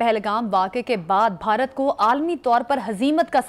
پہلگام واقعے کے بعد بھارت کو عالمی طور پر ہزیمت کا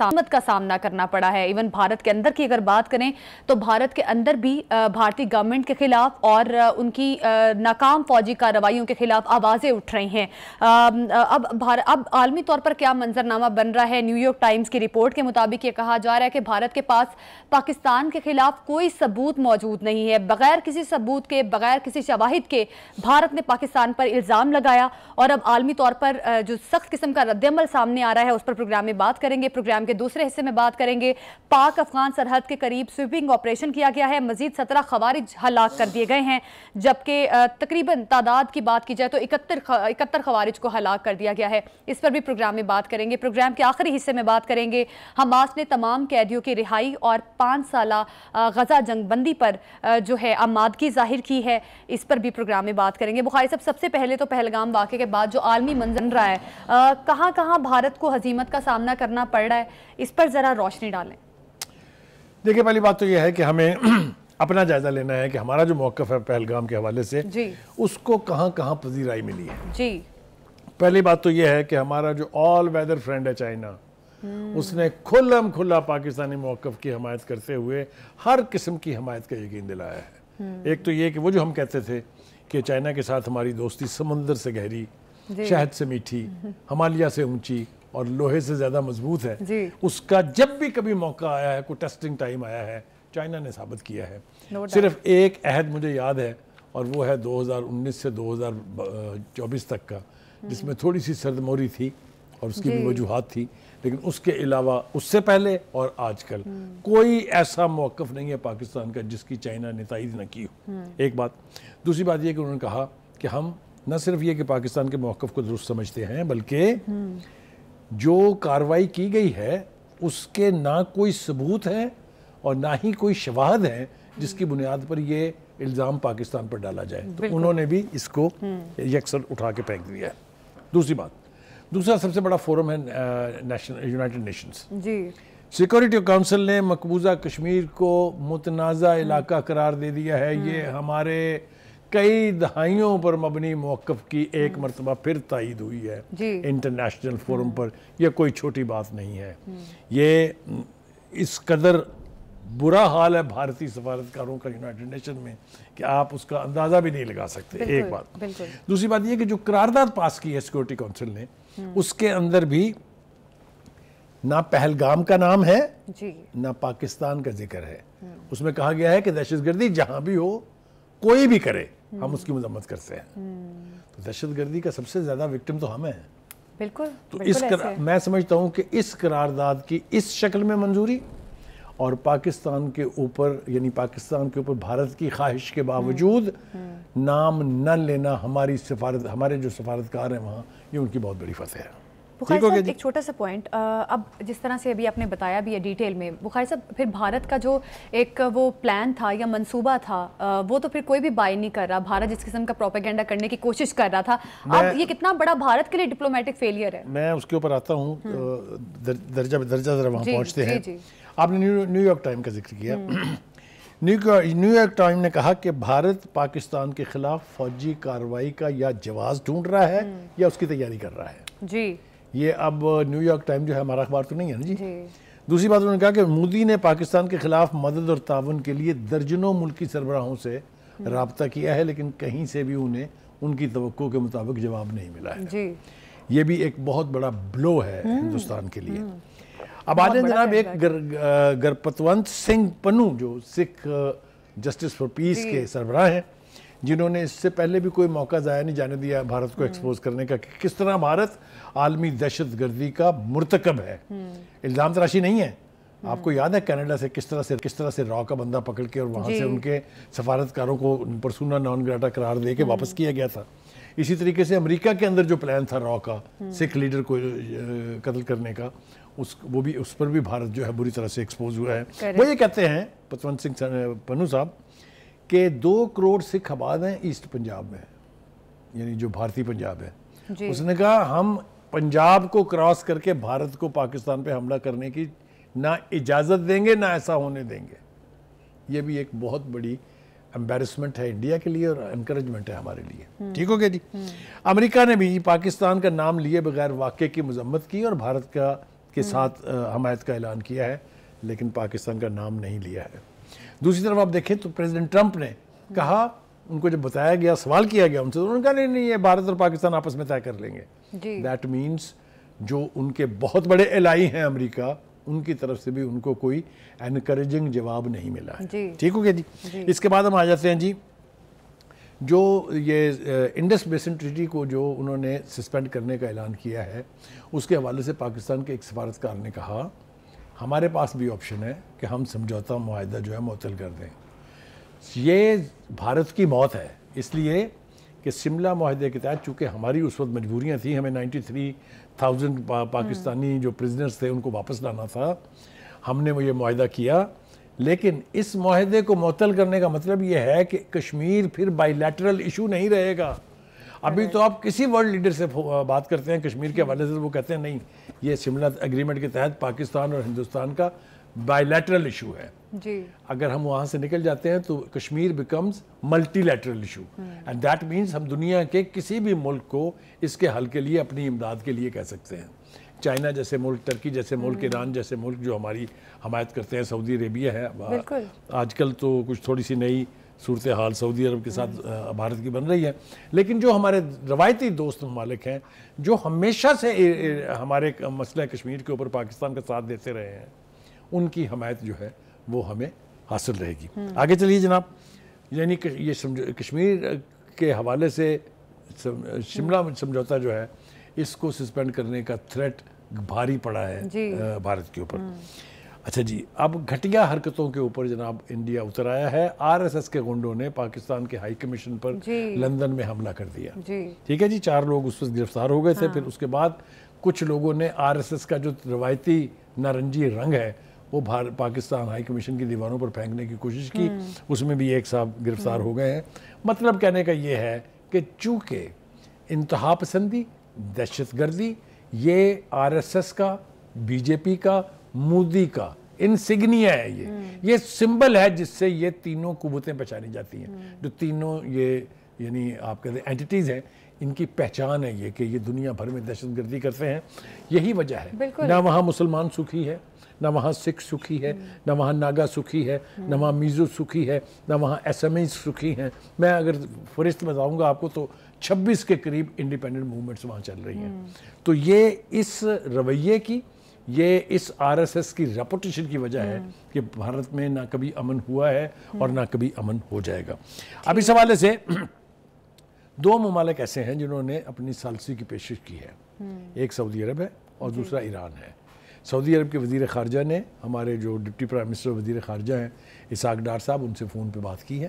سامنا کرنا پڑا ہے۔ ایون بھارت کے اندر کی اگر بات کریں تو بھارت کے اندر بھی بھارتی گورنمنٹ کے خلاف اور ان کی ناکام فوجی کارروائیوں کے خلاف آوازیں اٹھ رہی ہیں۔ اب عالمی طور پر کیا منظرنامہ بن رہا ہے؟ نیو یارک ٹائمز کی رپورٹ کے مطابق یہ کہا جا رہا ہے کہ بھارت کے پاس پاکستان کے خلاف کوئی ثبوت موجود نہیں ہے۔ بغیر کسی ثبوت کے، بغیر کسی شواہد کے بھارت نے پاکستان پر الزام لگایا اور اب عالمی طور پر جو سخت قسم کا رد عمل سامنے آ رہا ہے اس پر پروگرام میں بات کریں گے۔ پروگرام کے دوسرے حصے میں بات کریں گے پاک افغان سرحد کے قریب سویپنگ آپریشن کیا گیا ہے، مزید 17 خوارج ہلاک کر دیے گئے ہیں، جبکہ تقریباً تعداد کی بات کی جائے تو 71 خوارج کو ہلاک کر دیا گیا ہے۔ اس پر بھی پروگرام میں بات کریں گے۔ پروگرام کے آخری حصے میں بات کریں گے حماس نے تمام قیدیوں کی رہائی اور 5 سالہ غزہ جنگ بندی پر جو ہے آمادگی ظاہر کی ہے، اس پر بھی پروگرام میں بات کریں گے۔ بخاری صاحب، سب سے پہلے تو پہلگام واقعے کے بعد جو عالمی منظر رہا ہے، کہاں کہاں بھارت کو ہزیمت کا سامنا کرنا پڑ رہا ہے، اس پر ذرا روشنی ڈالیں۔ دیکھیں، پہلی بات تو یہ ہے کہ ہمیں اپنا جائزہ لینا ہے کہ ہمارا جو موقف ہے پہلگام کے حوالے سے اس کو کہاں کہاں پذیرائی ملی ہے۔ پہلی بات تو یہ ہے کہ ہمارا جو آل ویدر فرینڈ ہے چائنا، اس نے کھلا پاکستانی موقف کی حمایت کرتے ہوئے ہر قسم کی حمایت کا یقین دلایا ہے۔ ایک تو یہ کہ وہ جو ہم کہتے تھے کہ چائنا کے ساتھ ہماری دوستی سمندر سے گہری، شہد سے میٹھی، ہمالیہ سے اونچی اور لوہے سے زیادہ مضبوط ہے، اس کا جب بھی کبھی موقع آیا ہے، کوئی ٹیسٹنگ ٹائم آیا ہے، چائنا نے ثابت کیا ہے۔ صرف ایک عہد مجھے یاد ہے اور وہ ہے 2019 سے 2024 تک کا، جس میں تھوڑی سی سردموری تھی اور اس کی بھی وجوہات تھی، لیکن اس کے علاوہ اس سے پہلے اور آج کل کوئی ایسا موقف نہیں ہے پاکستان کا جس کی چائنا نے تائید نہ کی ہو۔ ایک بات۔ دوسری بات یہ کہ انہوں نے کہا کہ ہم نہ صرف یہ کہ پاکستان کے موقف کو درست سمجھتے ہیں، بلکہ جو کارروائی کی گئی ہے اس کے نہ کوئی ثبوت ہے اور نہ ہی کوئی شواہد ہے جس کی بنیاد پر یہ الزام پاکستان پر ڈالا جائے، تو انہوں نے بھی اس کو یکسر اٹھا کے پھینک دیا ہے۔ دوسرا سب سے بڑا فورم ہے یونائٹڈ نیشنز۔ سیکورٹی کونسل نے مقبوضہ کشمیر کو متنازع علاقہ قرار دے دیا ہے۔ یہ ہمارے کئی دہائیوں پر مبنی موقف کی ایک مرتبہ پھر تائید ہوئی ہے انٹرنیشنل فورم پر۔ یہ کوئی چھوٹی بات نہیں ہے۔ یہ اس قدر برا حال ہے بھارتی سفارتکاروں کا یونائٹڈ نیشن میں کہ آپ اس کا اندازہ بھی نہیں لگا سکتے۔ ایک بات۔ دوسری بات یہ کہ جو قرارداد پاس کی ہے سیکورٹی کونسل نے، اس کے اندر بھی نہ پہلگام کا نام ہے نہ پاکستان کا ذکر ہے۔ اس میں کہا گیا ہے کہ دہشت گردی جہاں بھی ہو، کوئی بھی کرے، ہم اس کی مذمت کرتے ہیں۔ تو دہشت گردی کا سب سے زیادہ وکٹم تو ہم ہیں۔ بالکل۔ تو میں سمجھتا ہوں کہ اس قرارداد کی اس شکل میں منظوری اور پاکستان کے اوپر بھارت کی خواہش کے باوجود نام نہ لینا ہمارے جو سفارتکار ہیں وہاں، یہ ان کی بہت بڑی فتح ہے۔ بخاری صاحب، ایک چھوٹا سا پوائنٹ، اب جس طرح سے ابھی آپ نے بتایا بھی ہے ڈیٹیل میں، بخاری صاحب پھر بھارت کا جو ایک وہ پلان تھا یا منصوبہ تھا، وہ تو پھر کوئی بھی بائی نہیں کر رہا۔ بھارت جس قسم کا پروپیگنڈا کرنے کی کوشش کر رہا تھا، اب یہ کتنا بڑا بھارت کے لیے ڈپلومیٹک فیلئر ہے؟ میں اس کے اوپر آتا ہوں، درجہ بدرجہ ذرا وہاں پہنچتے ہیں۔ آپ نے نیو یارک ٹائم کا ذکر کیا۔ نیو یارک ٹائم نے کہا کہ بھارت پاکستان کے خلاف فوجی کارروائی کا یا جواز ڈھونڈ رہا ہے یا اس کی تیاری کر رہا ہے۔ یہ اب نیو یارک ٹائم جو ہے ہمارا اخبار تو نہیں ہے نا جی۔ دوسری بات، انہوں نے کہا کہ مودی نے پاکستان کے خلاف مدد اور تعاون کے لیے درجنوں ملکی سربراہوں سے رابطہ کیا ہے، لیکن کہیں سے بھی انہیں ان کی توقع کے مطابق جواب نہیں ملا ہے۔ یہ بھی ایک بہت بڑا بلو ہے ہندوستان کے لیے۔ اب آج جناب ایک گرپتونت سنگھ پنو جو سکھ جسٹس فار پیس کے سربراہ ہیں، جنہوں نے اس سے پہلے بھی کوئی موقع ضائع نہیں جانے دیا بھارت کو ایکسپوز کرنے کا کہ کس طرح بھارت عالمی دہشت گردی کا مرتکب ہے۔ الزام تراشی نہیں ہے۔ آپ کو یاد ہے کینیڈا سے کس طرح سے را کا بندہ پکڑ کے اور وہاں سے ان کے سفارتکاروں کو پرسونا نان گراٹا قرار دے کے واپس کیا گیا تھا۔ اسی طریقے سے امریکہ کے اندر جو پلان تھا را کا، سکھ لیڈر کو قتل کرنے کا، اس پر بھی بھارت جو ہے بری طرح سے ایکسپوز ہوا ہے۔ وہ یہ کہتے ہیں پتونت سنگھ پنو صاحب کہ 2 کروڑ سکھ آباد ہیں ایسٹ پنجاب میں، یعنی جو بھارتی پنجاب ہے۔ اس نے کہا ہم پنجاب کو کراس کر کے بھارت کو پاکستان پہ حملہ کرنے کی نہ اجازت دیں گے نہ ایسا ہونے دیں گے۔ یہ بھی ایک بہت بڑی امبیرسمنٹ ہے انڈیا کے لیے اور انکریجمنٹ ہے ہمارے لیے. ٹھیک ہو گیا جی. امریکہ نے بھی پاکستان کا نام لیے بغیر واقعے کی مذمت کی اور بھارت کے ساتھ حمایت کا اعلان کیا ہے, لیکن پاکستان کا نام نہیں لیا ہے. دوسری طرف آپ دیکھیں تو پریزیڈنٹ ٹرمپ نے کہا, ان کو جب بتایا گیا, سوال کیا گیا ان سے, انہوں نے کہا نہیں یہ بھارت اور پاکستان آپس میں طے کر لیں گے. دیٹ مینس جو ان کے بہت بڑے الائی ہیں امریکہ, ان کی طرف سے بھی ان کو کوئی انکریجنگ جواب نہیں ملا ہے. ٹھیک ہو گیا جی. اس کے بعد ہم آ جاتے ہیں جی, جو یہ انڈس بیسن ٹریٹی کو جو انہوں نے سسپینڈ کرنے کا اعلان کیا ہے, اس کے حوالے سے پاکستان کے ایک سفارتکار نے کہا ہمارے پاس بھی آپشن ہے کہ ہم سمجھوتا معاہدہ جو ہے معطل کر دیں. یہ بھارت کی موت ہے, اس لیے کہ شملہ معاہدے کے تحت چونکہ ہماری اس وقت مجبوریاں تھیں, ہمیں 93,000 پاکستانی جو پریزنرز تھے ان کو واپس لانا تھا, ہم نے وہ یہ معاہدہ کیا. لیکن اس معاہدے کو معطل کرنے کا مطلب یہ ہے کہ کشمیر پھر بائی لیٹرل ایشو نہیں رہے گا. ابھی تو آپ کسی ورلڈ لیڈر سے بات کرتے ہیں کشمیر کے حوالے سے, وہ کہتے ہیں نہیں یہ شملہ ایگریمنٹ کے تحت پاکستان اور ہندوستان کا بائی لیٹرل ایشو ہے. اگر ہم وہاں سے نکل جاتے ہیں تو Kashmir becomes multi lateral issue, and that means ہم دنیا کے کسی بھی ملک کو اس کے حل کے لیے, اپنی امداد کے لیے کہہ سکتے ہیں. چائنا جیسے ملک, ترکی جیسے ملک, ایران جیسے ملک جو ہماری حمایت کرتے ہیں, سعودی عربیہ ہے, آج کل تو کچھ تھوڑی سی نئی صورتحال سعودی عرب کے ساتھ بھارت کی بن رہی ہے, لیکن جو ہمارے روایتی دوست ممالک ہیں جو ہمیشہ سے ہمارے مسئلہ کشمیر کے اوپر پاکستان کا ساتھ دیتے رہے ہیں, ان کی حمایت جو ہے وہ ہمیں حاصل رہے گی. آگے چلیے جناب. یعنی یہ کشمیر کے حوالے سے شملہ سمجھوتا جو ہے اس کو سسپینڈ کرنے کا تھریٹ بھاری پڑا ہے بھارت کے اوپر. اچھا جی, اب گھٹیا حرکتوں کے اوپر جناب انڈیا اتر آیا ہے. RSS کے گنڈوں نے پاکستان کے ہائی کمیشن پر لندن میں حملہ کر دیا. ٹھیک ہے جی, 4 لوگ اس وقت گرفتار ہو گئے تھے. پھر اس کے بعد کچھ لوگوں نے RSS کا جو روایتی نارنجی رنگ ہے وہ پاکستان ہائی کمیشن کی دیواروں پر پھینکنے کی کوشش کی, اس میں بھی ایک صاحب گرفتار ہو گئے ہیں. مطلب کہنے کا یہ ہے کہ چونکہ انتہا پسندی, دہشت گردی یہ RSS کا, بی جے پی کا, مودی کا انسگنیا ہے, یہ سمبل ہے جس سے یہ تینوں قوتیں پہچانی جاتی ہیں. جو تینوں یہ یعنی آپ کہتے ہیں اینٹیٹیز ہیں, ان کی پہچان ہے یہ کہ یہ دنیا بھر میں دہشت گردی کرتے ہیں. یہی وجہ ہے, نہ وہاں مسلمان سکھی ہے, نہ وہاں سکھ سکھی ہے, نہ وہاں ناگا سکھی ہے, نہ وہاں میزو سکھی ہے, نہ وہاں ایسامیز سکھی ہیں. میں اگر فہرست بتاؤں گا آپ کو تو 26 کے قریب انڈیپینڈنٹ موومنٹس وہاں چل رہی ہیں. تو یہ اس رویے کی, یہ اس RSS کی ریپوٹیشن کی وجہ ہے کہ بھارت میں نہ کبھی امن ہوا ہے اور نہ کبھی امن ہو جائے گا. اب اس حوالے سے 2 ممالک ایسے ہیں جنہوں نے اپنی ثالثی کی پیشکش کی ہے. ایک سعودی عرب ہے اور دوسرا ایران ہے. سعودی عرب کے وزیر خارجہ نے ہمارے جو ڈپٹی پرائم منسٹر وزیر خارجہ ہیں اسحاق ڈار صاحب, ان سے فون پہ بات کی ہے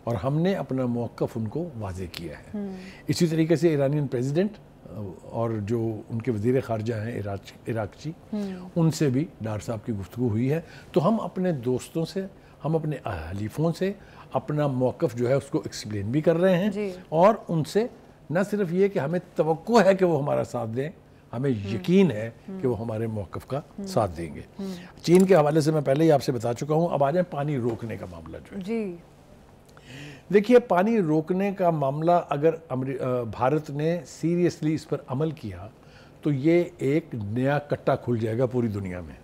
اور ہم نے اپنا موقف ان کو واضح کیا ہے. اسی طریقے سے ایرانین پریزیڈنٹ اور جو ان کے وزیر خارجہ ہیں عراقچی, ان سے بھی ڈار صاحب کی گفتگو ہوئی ہے. تو ہم اپنے دوستوں سے, ہم اپنے حلیفوں سے اپنا موقف جو ہے اس کو ایکسپلین بھی کر رہے ہیں, اور ان سے نہ صرف یہ کہ ہمیں توقع ہے کہ وہ ہمارا ساتھ دیں, ہمیں یقین ہے کہ وہ ہمارے موقف کا ساتھ دیں گے. چین کے حوالے سے میں پہلے ہی آپ سے بتا چکا ہوں. اب آ جائیں پانی روکنے کا معاملہ جو ہے. دیکھیے, پانی روکنے کا معاملہ اگر بھارت نے سیریسلی اس پر عمل کیا تو یہ ایک نیا کٹا کھل جائے گا پوری دنیا میں.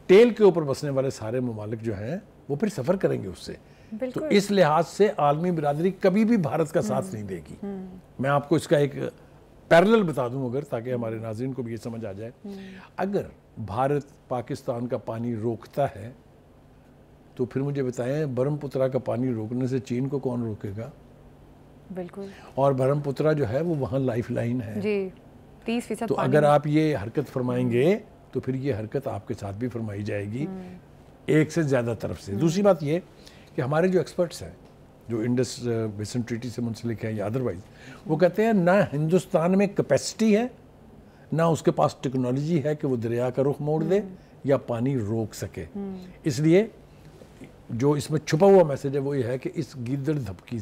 ٹیل کے اوپر بسنے والے سارے ممالک جو ہیں وہ پھر سفر کریں گے اس سے. تو اس لحاظ سے عالمی برادری کبھی بھی بھارت کا ساتھ نہیں دے گی. میں آپ کو اس کا ایک پیرلل بتا دوں اگر, تاکہ ہمارے ناظرین کو بھی یہ سمجھ آ جائے. اگر بھارت پاکستان کا پانی روکتا ہے تو پھر مجھے بتائیں برہم پترا کا پانی روکنے سے چین کو کون روکے گا؟ بالکل. اور برہم پترا جو ہے وہ وہاں لائف لائن ہے. جی, 30% تو اگر آپ یہ حرکت فرمائیں گے تو پھر یہ حرکت آپ کے ساتھ بھی فرمائی جائے گی ایک سے زیادہ طرف سے. دوسری بات یہ کہ ہمارے جو ایکسپرٹس ہیں جو انڈس بیسن ٹریٹی سے منسلک ہیں یا ادروائز, وہ کہتے ہیں نہ ہندوستان میں کیپیسٹی ہے, نہ اس کے پاس ٹیکنالوجی ہے کہ وہ دریا کا رخ موڑ دے یا پانی روک سکے. اس لیے جو اس میں چھپا ہوا میسج ہے وہ یہ ہے کہ اس گیدڑ دھمکی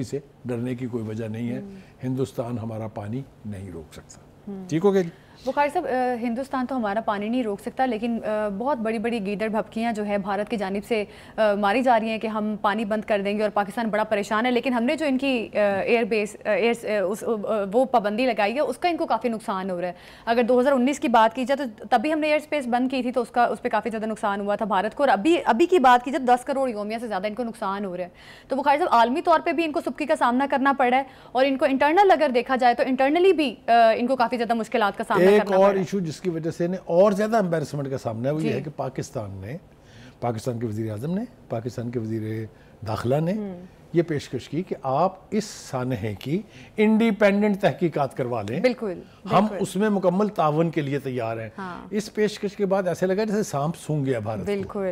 سے ڈرنے کی کوئی وجہ نہیں ہے. ہندوستان ہمارا پانی نہیں روک سکتا. ٹھیک ہو گیا جی. بخاری صاحب ہندوستان تو ہمارا پانی نہیں روک سکتا، لیکن بہت بڑی بڑی گیدڑ بھبکیاں جو ہے بھارت کی جانب سے ماری جا رہی ہیں کہ ہم پانی بند کر دیں گے اور پاکستان بڑا پریشان ہے، لیکن ہم نے جو ان کی ایئر بیس وہ پابندی لگائی ہے اس کا ان کو کافی نقصان ہو رہا ہے. اگر 2019 کی بات کی جائے تو تبھی ہم نے ایئر اسپیس بند کی تھی تو اس پہ کافی زیادہ نقصان ہوا تھا بھارت کو، اور ابھی کی بات کی جائے 10 کروڑ یومیہ سے زیادہ ان کو نقصان ہو رہا ہے. تو بخاری صاحب عالمی طور پہ بھی ان کو سبکی کا سامنا کرنا پڑ رہا ہے، اور ان کو انٹرنل اگر دیکھا جائے تو انٹرنلی بھی ان کو کافی زیادہ مشکلات کا سامنا کرنا پڑ رہا ہے. ایک اور ایشو جس کی وجہ سے انہیں اور زیادہ امبیرسمنٹ کا سامنا ہے وہ یہ ہے کہ پاکستان کے وزیر اعظم نے، پاکستان کے وزیر داخلہ نے یہ پیشکش کی کہ آپ اس سانحے کی انڈیپینڈنٹ تحقیقات کروا لیں، ہم اس میں مکمل تعاون کے لیے تیار ہیں. اس پیشکش کے بعد ایسے لگا جیسے سانپ سونگ گیا بھارت کو.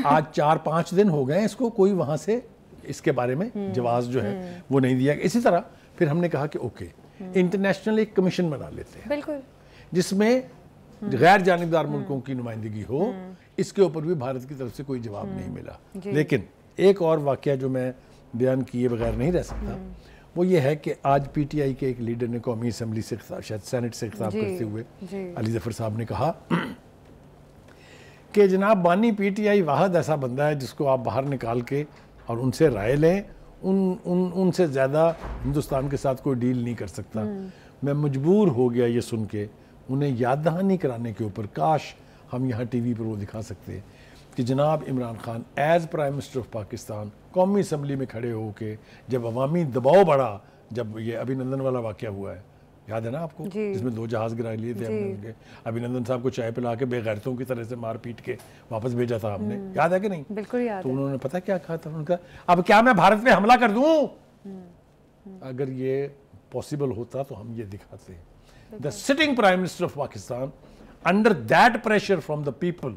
آج 4-5 دن ہو گئے اس کو کوئی وہاں سے اس کے بارے میں جواز جو ہے وہ نہیں دیا. اسی طرح پھر ہم نے کہا کہ اوکے انٹرنیشنل ایک کمیشن بنا لیتے ہیں جس میں غیر جانبدار ملکوں کی نمائندگی ہو. اس کے اوپر بھی بھارت کی طرف سے کوئی جواب نہیں ملا. لیکن ایک اور واقعہ جو میں بیان کیے بغیر نہیں رہ سکتا وہ یہ ہے کہ آج پی ٹی آئی کے ایک لیڈر نے قومی اسمبلی سے شاید سینٹ سے خطاب کرتے ہوئے علی ظفر صاحب نے کہا کہ جناب بانی پی ٹی آئی واحد ایسا بندہ ہے جس کو آپ باہر نکال کے اور ان سے رائے لیں، ان سے زیادہ ہندوستان کے ساتھ کوئی ڈیل نہیں کر سکتا. میں مجبور ہو گیا یہ سن کے انہیں یاد دہانی کرانے کے اوپر، کاش ہم یہاں ٹی وی پر وہ دکھا سکتے کہ جناب Imran Khan as prime minister of Pakistan قومی اسمبلی میں کھڑے ہو کے جب عوامی دباؤ بڑھا، جب یہ ابھینندن والا واقعہ ہوا ہے، یاد ہے نا آپ کو، جس میں 2 جہاز گرا لیے تھے ہم نے ان کے، ابھینندن صاحب کو چائے پلا کے بے غیرتوں کی طرح سے مار پیٹ کے واپس بھیجا تھا ہم نے، یاد ہے کہ نہیں؟ بالکل یاد ہے. تو انہوں نے پتہ کیا کہا تھا، انہوں نے کہا اب کیا میں بھارت پہ حملہ کر دوں؟ اگر یہ پاسبل ہوتا تو ہم یہ دکھاتے. The sitting Prime Minister of Pakistan, under that pressure from the people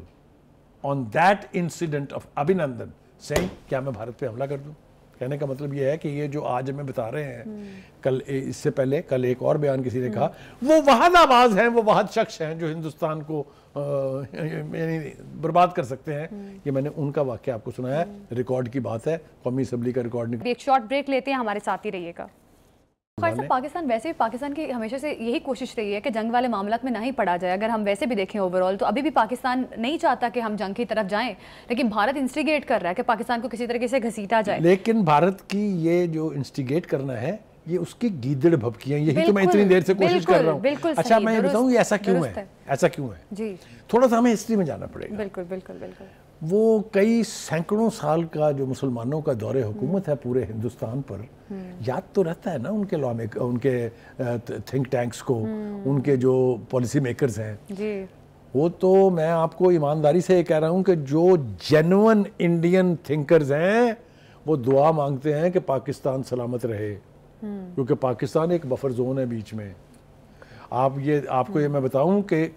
on that incident of Abhinandan, saying کیا میں بھارت پہ حملہ کر دوں؟ کہنے کا مطلب یہ ہے کہ یہ جو آج ہمیں بتا رہے ہیں، کل اس سے پہلے کل ایک اور بیان کسی نے کہا وہ واحد آواز ہیں، وہ واحد شخص ہیں جو ہندوستان کو برباد کر سکتے ہیں. یہ میں نے ان کا واقعہ آپ کو سنایا ہے، ریکارڈ کی بات ہے، قومی اسمبلی کا ریکارڈ نہیں. ایک شارٹ بریک لیتے ہیں، ہمارے ساتھ ہی رہیے گا. پاکستان ویسے بھی پاکستان کی ہمیشہ سے یہی کوشش رہی ہے کہ جنگ والے معاملات میں نہ ہی پڑا جائے. اگر ہم ویسے بھی دیکھیں اوورآل تو ابھی بھی پاکستان نہیں چاہتا کہ ہم جنگ کی طرف جائیں، لیکن بھارت انسٹیگیٹ کر رہا ہے کہ پاکستان کو کسی طریقے سے گھسیٹا جائے. لیکن بھارت کی یہ جو انسٹیگیٹ کرنا ہے یہ اس کی گیدڑ بھبکیاں، یہی تو میں اتنی دیر سے کوشش کر رہا ہوں. اچھا میں یہ بتاؤں یہ ایسا کیوں ہے؟ ایسا کیوں ہے؟ جی تھوڑا سا ہمیں ہسٹری میں جانا پڑے گا. بالکل بالکل بالکل. وہ کئی سینکڑوں سال کا جو مسلمانوں کا دور حکومت ہے پورے ہندوستان پر، یاد تو رہتا ہے نا ان کے تھنک ٹینکس کو، ان کے جو پالیسی میکرز ہیں. وہ تو میں آپ کو ایمانداری سے یہ کہہ رہا ہوں کہ جو جینوئن انڈین تھنکرز ہیں وہ دعا مانگتے ہیں کہ پاکستان سلامت رہے، کیونکہ پاکستان ایک بفر زون ہے بیچ میں. آپ کو یہ میں بتاؤں کہ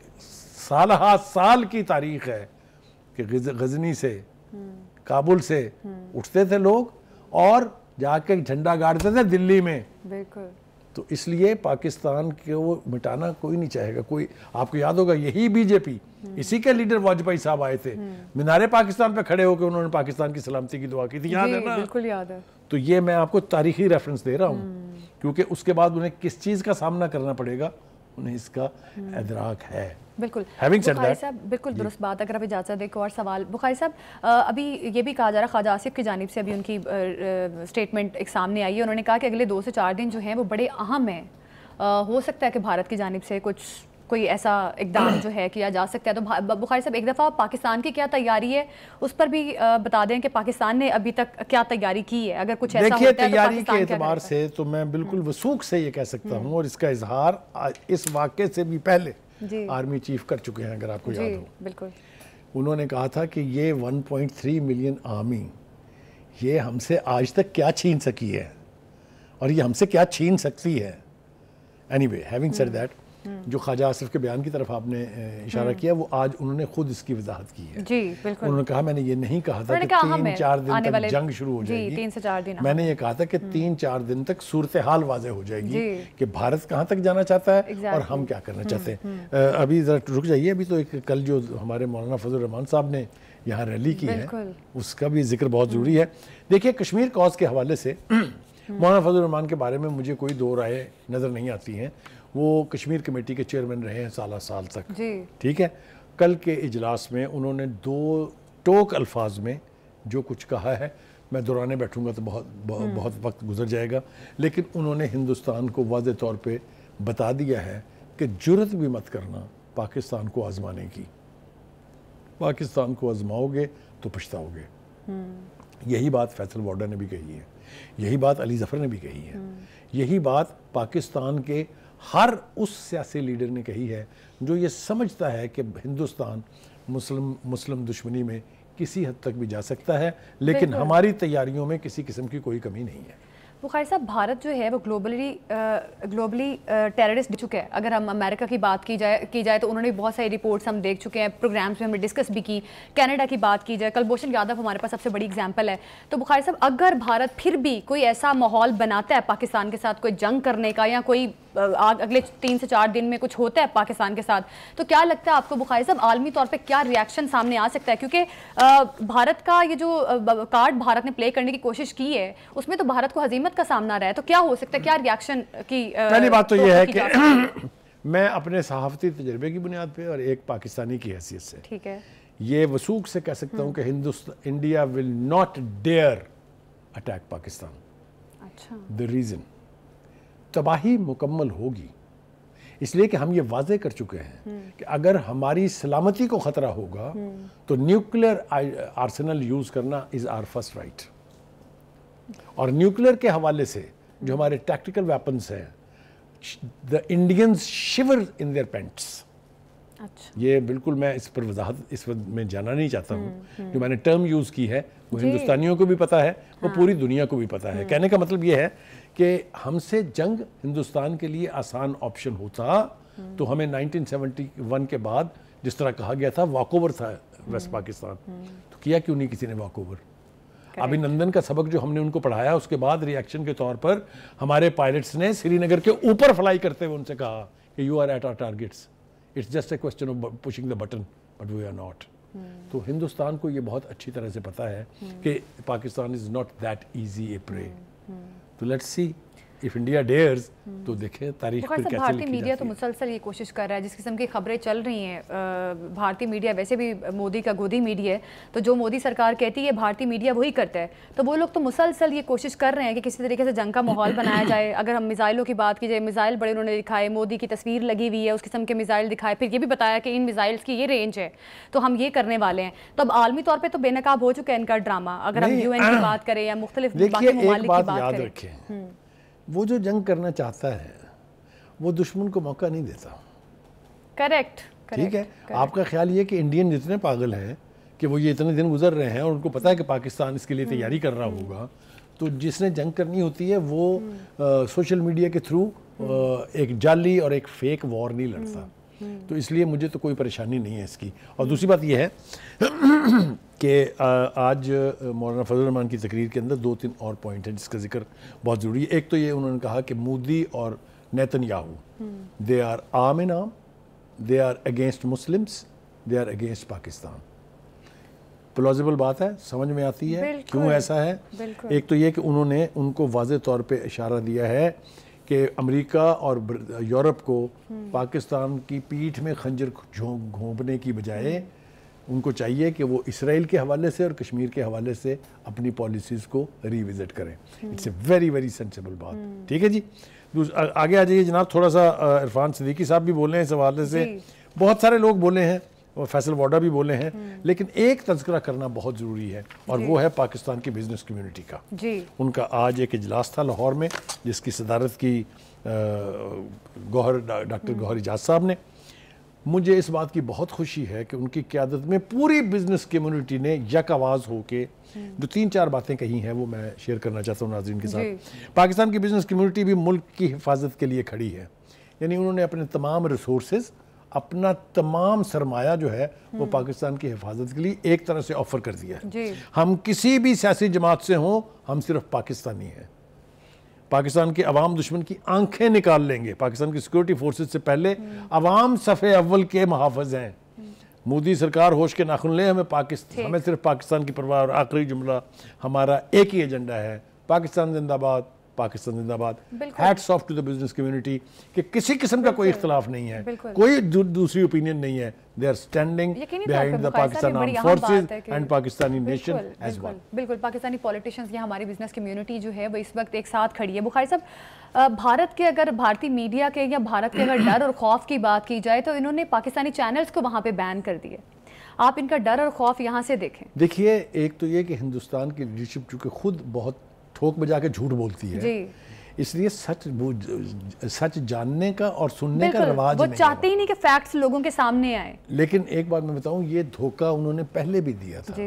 سالہ سال کی تاریخ ہے کہ غزنی سے، کابل سے اٹھتے تھے لوگ اور جا کے جھنڈا گاڑتے تھے دلی میں. بالکل. تو اس لیے پاکستان کو مٹانا کوئی نہیں چاہے گا. کوئی آپ کو یاد ہوگا یہی بی جے پی، اسی کے لیڈر واجپئی صاحب آئے تھے، مینار پاکستان پہ کھڑے ہو کے انہوں نے پاکستان کی سلامتی کی دعا کی تھی، یاد ہے نا؟ بالکل یاد ہے. تو یہ میں آپ کو تاریخی ریفرنس دے رہا ہوں کیونکہ اس کے بعد انہیں کس چیز کا سامنا کرنا پڑے گا انہیں اس کا ادراک ہے. بالکل. بخاری صاحب بالکل درست بات. اگر آپ اجازت دیں ایک اور سوال. بخاری صاحب ابھی یہ بھی کہا جا رہا، خواجہ آصف کی جانب سے ابھی ان کی سٹیٹمنٹ ایک سامنے آئی ہے، انہوں نے کہا کہ اگلے 2 سے 4 دن جو ہیں وہ بڑے اہم ہیں. ہو سکتا ہے کہ بھارت کی جانب سے کوئی ایسا اقدام جو ہے کیا جا سکتا ہے. تو بخاری صاحب ایک دفعہ پاکستان کی کیا تیاری ہے اس پر بھی بتا دیں کہ پاکستان نے ابھی تک کیا تیاری کی ہے، اگر کچھ ایسا ہوتا ہے تو تیاری کے اعتبار سے تو میں بالکل وثوق سے یہ کہہ سکتا ہوں، اور اس کا اظہار اس واقعے سے بھی پہلے آرمی چیف کر چکے ہیں اگر آپ کو یاد ہو. بالکل. انہوں نے کہا تھا کہ یہ 1.3 ملین آرمی یہ ہم سے آج تک کیا چھین سکی ہے اور یہ ہم سے کیا چھین سکتی ہے. Any way having said that, جو خواجہ آصف کے بیان کی طرف آپ نے اشارہ کیا وہ آج انہوں نے خود اس کی وضاحت کی ہے. جی بالکل. انہوں نے کہا میں نے یہ نہیں کہا تھا کہ 3-4 دن تک جنگ شروع ہو جائے گی، 3 سے 4 دن. میں نے یہ کہا تھا کہ 3-4 دن تک صورتحال واضح ہو جائے گی کہ بھارت کہاں تک جانا چاہتا ہے اور ہم کیا کرنا چاہتے ہیں. ابھی ذرا رک جائیے، ابھی تو ایک کل جو ہمارے مولانا فضل الرحمان صاحب نے یہاں ریلی کی ہے اس کا بھی ذکر بہت ضروری ہے. دیکھیے کشمیر کاز کے حوالے سے مولانا فضل الرحمان کے بارے میں مجھے کوئی 2 رائے نظر نہیں آتی ہیں. وہ کشمیر کمیٹی کے چیئرمین رہے ہیں سالہ سال تک. ٹھیک ہے, کل کے اجلاس میں انہوں نے 2 ٹوک الفاظ میں جو کچھ کہا ہے, میں دہرانے بیٹھوں گا تو بہت وقت گزر جائے گا, لیکن انہوں نے ہندوستان کو واضح طور پہ بتا دیا ہے کہ جرت بھی مت کرنا پاکستان کو آزمانے کی. پاکستان کو آزماؤ گے تو پچھتاؤ گے. یہی بات فیصل وارڈا نے بھی کہی ہے, یہی بات علی ظفر نے بھی کہی ہے, یہی بات پاکستان کے ہر اس سیاسی لیڈر نے کہی ہے جو یہ سمجھتا ہے کہ ہندوستان مسلم دشمنی میں کسی حد تک بھی جا سکتا ہے, لیکن ہماری تیاریوں میں کسی قسم کی کوئی کمی نہیں ہے. بخاری صاحب, بھارت جو ہے وہ گلوبلی ٹیررسٹ بن چکا ہے. اگر ہم امریکہ کی بات کی جائے تو انہوں نے بہت ساری رپورٹس ہم دیکھ چکے ہیں, پروگرامز میں ہم نے ڈسکس بھی کی. کینیڈا کی بات کی جائے, کلبھوشن یادو ہمارے پاس سب سے بڑی اگزامپل ہے. تو بخاری صاحب, اگر بھارت پھر بھی کوئی ایسا ماحول بناتا ہے پاکستان کے ساتھ کوئی جنگ کرنے کا, یا کوئی اگلے 3 سے 4 دن میں کچھ ہوتا ہے پاکستان کے ساتھ, تو کیا لگتا ہے آپ کو بخاری صاحب عالمی طور پہ کیا ری ایکشن سامنے آ سکتا ہے؟ کیونکہ بھارت کا یہ جو کارڈ بھارت نے پلے کرنے کی کوشش کی ہے, اس میں تو بھارت کو ہزیمت کا سامنا رہا ہے. تو کیا ہو سکتا ہے, کیا ری ایکشن کی؟ پہلی بات تو یہ ہے کہ میں اپنے صحافتی تجربے کی بنیاد پہ اور ایک پاکستانی کی حیثیت سے ٹھیک ہے یہ وثوق سے کہہ سکتا ہوں کہ India will not dear attack Pakistan. اچھا, the reason تباہی مکمل ہوگی, اس لیے کہ ہم یہ واضح کر چکے ہیں کہ اگر ہماری سلامتی کو خطرہ ہوگا تو نیوکلیر آرسنل یوز کرنا از آر فرسٹ رائٹ. اور نیوکلیر کے حوالے سے جو ہمارے ٹیکٹیکل ویپنز ہیں, the Indians shiver in their pants. یہ بالکل میں اس پر وضاحت اس وقت میں جانا نہیں چاہتا ہوں. جو میں نے ٹرم یوز کی ہے وہ ہندوستانیوں کو بھی پتہ ہے, وہ پوری دنیا کو بھی پتہ ہے. کہنے کا مطلب یہ ہے کہ ہم سے جنگ ہندوستان کے لیے آسان آپشن ہوتا تو ہمیں 1971 کے بعد جس طرح کہا گیا تھا واک اوور تھا ویسٹ پاکستان, تو کیا کیوں نہیں کسی نے واک اوور؟ ابھی نندن کا سبق جو ہم نے ان کو پڑھایا, اس کے بعد ری ایکشن کے طور پر ہمارے پائلٹس نے سری نگر کے اوپر فلائی کرتے ہوئے ان سے کہا کہ you are at are targets, it's just a question of pushing the button but we are not. تو ہندوستان کو یہ بہت اچھی طرح سے پتا ہے کہ Pakistan is not that easy a prey. تو let's see if India dares تو دیکھیں تاریخ پھر کیسے لکھی بھارتی میڈیا تو مسلسل یہ کوشش کر رہا ہے, جس قسم کی خبریں چل رہی ہیں. بھارتی میڈیا ویسے بھی مودی کا گودی میڈیا ہے, تو جو مودی سرکار کہتی ہے بھارتی میڈیا وہی کرتا ہے. تو وہ لوگ تو مسلسل یہ کوشش کر رہے ہیں کہ کسی طریقے سے جنگ کا ماحول بنایا جائے. اگر ہم میزائلوں کی بات کی جائے, میزائل بڑے انہوں نے دکھائے, مودی کی تصویر لگی ہوئی ہے, اس قسم کے میزائل دکھائے, پھر یہ بھی بتایا کہ ان میزائلز کی یہ رینج ہے, تو ہم یہ کرنے والے ہیں. تو اب عالمی طور پہ تو بے نقاب ہو چکا ہے ان کا ڈرامہ. اگر ہم یو این کی بات کریں یا مختلف باقی ممالک کی بات کریں, وہ جو جنگ کرنا چاہتا ہے وہ دشمن کو موقع نہیں دیتا. کریکٹ, ٹھیک ہے. آپ کا خیال یہ کہ انڈین جتنے پاگل ہیں کہ وہ یہ اتنے دن گزر رہے ہیں اور ان کو پتا ہے کہ پاکستان اس کے لیے تیاری کر رہا ہوگا, تو جس نے جنگ کرنی ہوتی ہے وہ سوشل میڈیا کے تھرو ایک جعلی اور ایک فیک وار نہیں لڑتا. تو اس لیے مجھے تو کوئی پریشانی نہیں ہے اس کی. اور دوسری بات یہ ہے کہ آج مولانا فضل الرحمان کی تقریر کے اندر 2-3 اور پوائنٹ ہیں جس کا ذکر بہت ضروری ہے. ایک تو یہ انہوں نے کہا کہ مودی اور Netanyahu they are arm in arm, they are against Muslims, they are against Pakistan. Plausible بات ہے, سمجھ میں آتی ہے کیوں ایسا ہے. ایک تو یہ کہ انہوں نے ان کو واضح طور پہ اشارہ دیا ہے کہ امریکہ اور یورپ کو پاکستان کی پیٹھ میں خنجر گھونپنے کی بجائے ان کو چاہیے کہ وہ اسرائیل کے حوالے سے اور کشمیر کے حوالے سے اپنی پالیسیز کو ری وزٹ کریں. It's a very very sensible بات. ٹھیک ہے جی, آگے آ جائیے جناب. تھوڑا سا عرفان صدیقی صاحب بھی بولے ہیں اس حوالے سے, بہت سارے لوگ بولے ہیں, فیصل وارڈا بھی بولے ہیں, لیکن ایک تذکرہ کرنا بہت ضروری ہے اور وہ ہے پاکستان کی بزنس کمیونٹی کا. ان کا آج ایک اجلاس تھا لاہور میں جس کی صدارت کی ڈاکٹر گوہر اجاز صاحب نے. مجھے اس بات کی بہت خوشی ہے کہ ان کی قیادت میں پوری بزنس کمیونٹی نے یک آواز ہو کے جو 3-4 باتیں کہی ہیں وہ میں شیئر کرنا چاہتا ہوں ناظرین کے ساتھ. پاکستان کی بزنس کمیونٹی بھی ملک کی حفاظت کے لیے کھڑی ہے. یعنی انہوں نے اپنے تمام ریسورسز, اپنا تمام سرمایہ جو ہے وہ پاکستان کی حفاظت کے لیے ایک طرح سے آفر کر دیا ہے. ہم کسی بھی سیاسی جماعت سے ہوں, ہم صرف پاکستانی ہیں. پاکستان کے عوام دشمن کی آنکھیں نکال لیں گے. پاکستان کی سیکورٹی فورسز سے پہلے عوام صف اول کے محافظ ہیں. مودی سرکار ہوش کے ناخن لیں, ہمیں صرف پاکستان کی پرواہ. اور آخری جملہ, ہمارا ایک ہی ایجنڈا ہے, پاکستان زندہ باد, پاکستان زندہ باد. Hats off to the business community کہ کسی قسم کا کوئی اختلاف نہیں ہے, کوئی دوسری اوپینین نہیں ہے. They are standing behind the Pakistan Armed Forces and Pakistani nation as well. بالکل پاکستانی پولیٹیشنز یا ہماری بزنس کمیونٹی جو ہے وہ اس وقت ایک ساتھ کھڑی ہے. بخاری صاحب, بھارت کے اگر بھارتی میڈیا کے یا بھارت کے اگر ڈر اور خوف کی بات کی جائے تو انہوں نے پاکستانی چینلز کو وہاں پہ بین کر دیے. آپ ان کا ڈر اور خوف یہاں سے دیکھیں. دیکھیے, ایک تو یہ کہ ہندوستان کی لیڈرشپ چونکہ خود بہت ٹھوک بجا کے جھوٹ بولتی ہے, اس لیے سچ جاننے کا اور سننے کا رواج نہیں ہے. وہ چاہتے ہی نہیں کہ فیکٹس لوگوں کے سامنے آئے. لیکن ایک بات میں بتاؤں, یہ دھوکہ انہوں نے پہلے بھی دیا تھا.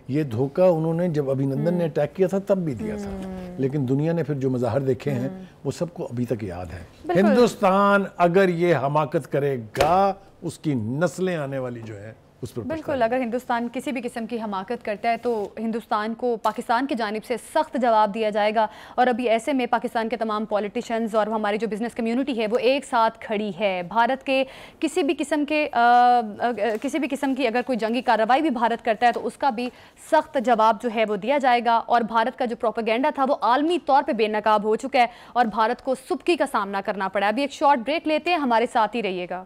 یہ دھوکہ انہوں نے جب ابھینندن نے اٹیک کیا تھا تب بھی دیا تھا. لیکن دنیا نے پھر جو مظاہر دیکھے ہیں وہ سب کو ابھی تک یاد ہے. ہندوستان اگر یہ حماقت کرے گا, اس کی نسلیں آنے والی جو ہے اس پر بالکل, اگر ہندوستان کسی بھی قسم کی حماقت کرتا ہے تو ہندوستان کو پاکستان کی جانب سے سخت جواب دیا جائے گا. اور ابھی ایسے میں پاکستان کے تمام پولیٹیشنز اور ہماری جو بزنس کمیونٹی ہے وہ ایک ساتھ کھڑی ہے. بھارت کے کسی بھی قسم کی اگر کوئی جنگی کارروائی بھی بھارت کرتا ہے تو اس کا بھی سخت جواب جو ہے وہ دیا جائے گا. اور بھارت کا جو پروپیگنڈا تھا وہ عالمی طور پہ بے نقاب ہو چکا ہے اور بھارت کو سبکی کا سامنا کرنا پڑا ہے. ابھی ایک شارٹ بریک لیتے ہیں, ہمارے ساتھ ہی رہیے گا.